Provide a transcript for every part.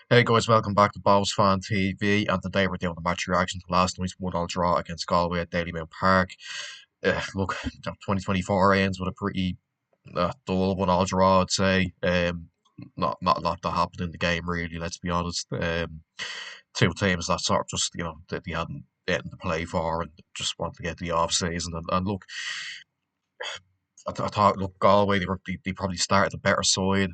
Hey guys, welcome back to Balls Fan TV, and today we're doing the match reaction to last night's 1-all draw against Galway at Dalymount Park. Look, 2024 ends with a pretty dull 1-all draw, I'd say. Not a lot that happened in the game, really, let's be honest. Two teams that sort of just, that they hadn't anything to play for and just wanted to get the off season. And look, I thought, look, Galway, they probably started a better side.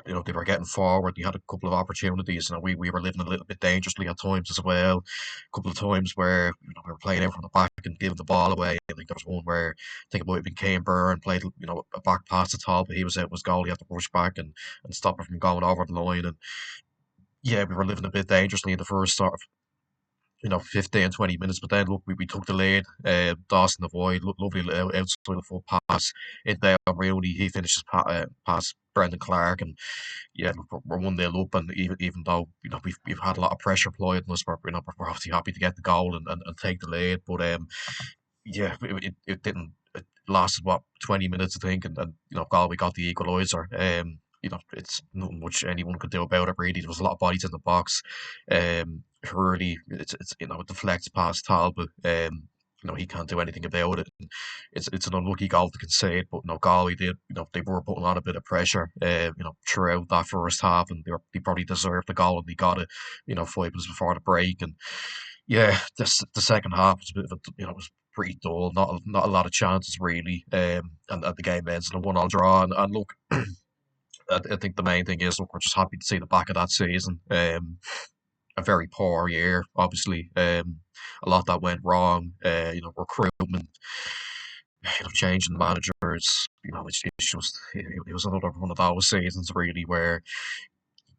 They were getting forward. They had a couple of opportunities. We were living a little bit dangerously at times as well. A couple of times where we were playing out from the back and giving the ball away. I think there was one where I think it might have been Kane Byrne played a back pass to Tal, but he was out was goal. He had to rush back and stop it from going over the line. And yeah, we were living a bit dangerously in the first sort of 15, 20 minutes. But then, look, we took the lead. Dawson the Void, lovely little outside the foot pass into there. Rooney, he finishes past Brendan Clark. And yeah, look, we're 1-0 up. And even though, we've had a lot of pressure applied on us, we're obviously happy to get the goal and take the lead. But yeah, it didn't. It lasted, what, 20 minutes, I think. And Galway got the equaliser. It's nothing much anyone could do about it, really. There was a lot of bodies in the box. Hurley, it deflects past Talbot. He can't do anything about it. It's an unlucky goal to concede, but Galway did. They were putting on a bit of pressure. Throughout that first half, and they probably deserved the goal, and they got it. 5 minutes before the break, and yeah, the second half was a bit of a, it was pretty dull. Not a lot of chances really. And the game ends in a 1-all draw. And look, I think the main thing is, look, we're just happy to see the back of that season. A very poor year, obviously. A lot that went wrong. Recruitment, changing managers. It's just it was another one of those seasons really where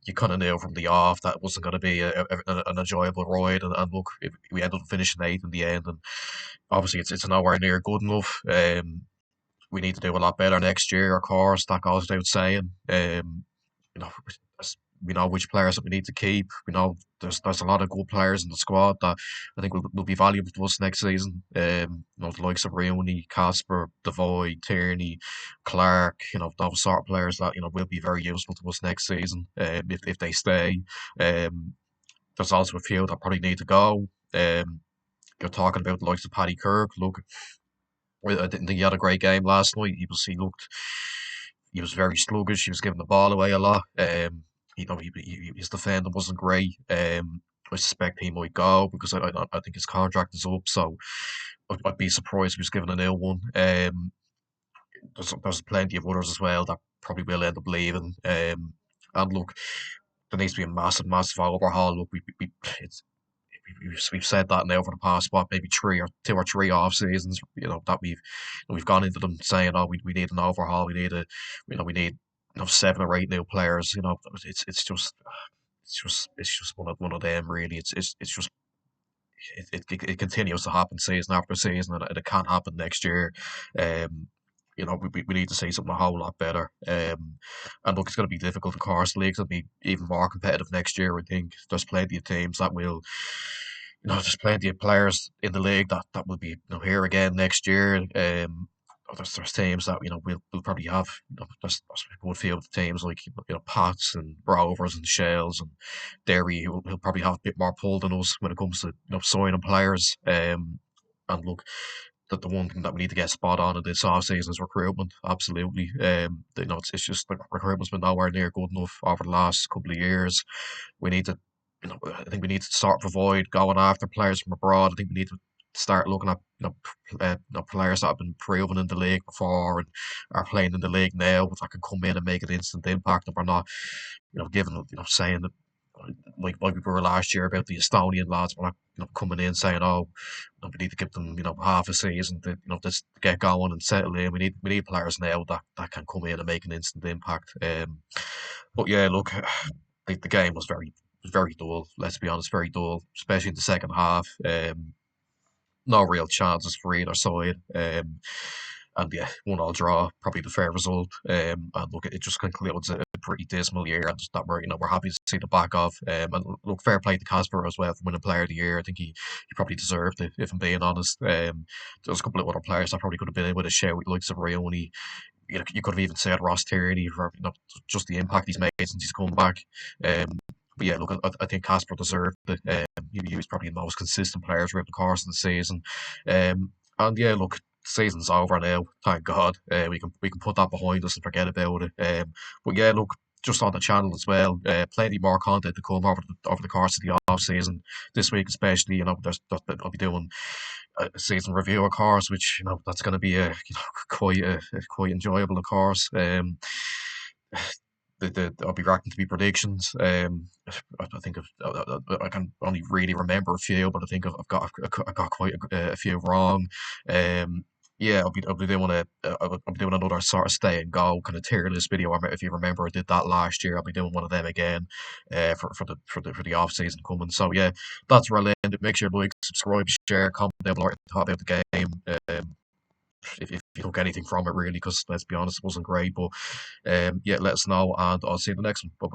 you kind of knew from the off that it wasn't going to be an enjoyable ride. And look, we ended up finishing eighth in the end, and obviously it's nowhere near good enough. We need to do a lot better next year, of course. That goes without saying. You know, we know which players that we need to keep. We know there's a lot of good players in the squad that I think will be valuable to us next season. The likes of Rooney, Casper, Devoy, Tierney, Clark. Those sort of players that will be very useful to us next season. If they stay. There's also a few that probably need to go. You're talking about the likes of Paddy Kirk. Look, I didn't think he had a great game last night. He was very sluggish. He was giving the ball away a lot. His defending wasn't great. I suspect he might go because I think his contract is up. So I'd be surprised if he was given a nil one. There's plenty of others as well that probably will end up leaving. And look, there needs to be a massive overhaul. Look, it's we've said that now for the past, what, maybe 2 or 3 off seasons. That we've gone into them saying, oh, we need an overhaul. We need 7 or 8 new players. It's just one of them, really. It's just it continues to happen season after season, and it can't happen next year. Um, we need to see something a whole lot better. And look, it's going to be difficult. Of course, the league's going to be even more competitive next year. I think there's plenty of teams that will, there's plenty of players in the league that will be, here again next year. There's teams that will probably have, there's a good few of the teams like Pats and Rovers and Shells and Derry who'll probably have a bit more pull than us when it comes to signing players. And look, that the one thing that we need to get spot on in this off season is recruitment. Absolutely. It's just the recruitment's been nowhere near good enough over the last couple of years. We need to, I think we need to sort of avoid going after players from abroad. I think we need to start looking at players that have been proven in the league before and are playing in the league now that can come in and make an instant impact. And we're not, giving saying that like we were last year about the Estonian lads. We're not coming in saying, oh, we need to give them half a season to just get going and settle in. We need players now that can come in and make an instant impact. But yeah, look, the game was very dull. Let's be honest, very dull, especially in the second half. No real chances for either side. And yeah, 1-all draw, probably the fair result. And look, it just concludes a pretty dismal year, and that we're happy to see the back of. And look, fair play to Casper as well for winning Player of the Year. I think he probably deserved it, if I'm being honest. There's a couple of other players that probably could have been in with a shout, like Sabrioni. you could have even said Ross Tierney for just the impact he's made since he's come back. But yeah, look, I think Casper deserved it. He was probably the most consistent player throughout the course of the season. And yeah, look, the season's over now. Thank God. We can put that behind us and forget about it. But yeah, look, just on the channel as well. Plenty more content to come over the course of the off season. This week especially, I'll be doing a season review, of course, which that's going to be quite enjoyable, of course. I'll be racking to be predictions. I think I can only really remember a few, but I think I've got quite a few wrong. Um, yeah, I'll be doing I'll be doing another sort of stay and go kind of tier list video. If you remember, I did that last year. I'll be doing one of them again, for the off season coming. So yeah, that's where I'll end it. Make sure to like, subscribe, share, comment down below, and talk about the game. If you took anything from it, really, because let's be honest, it wasn't great. But yeah, let us know, and I'll see you in the next one. Bye bye.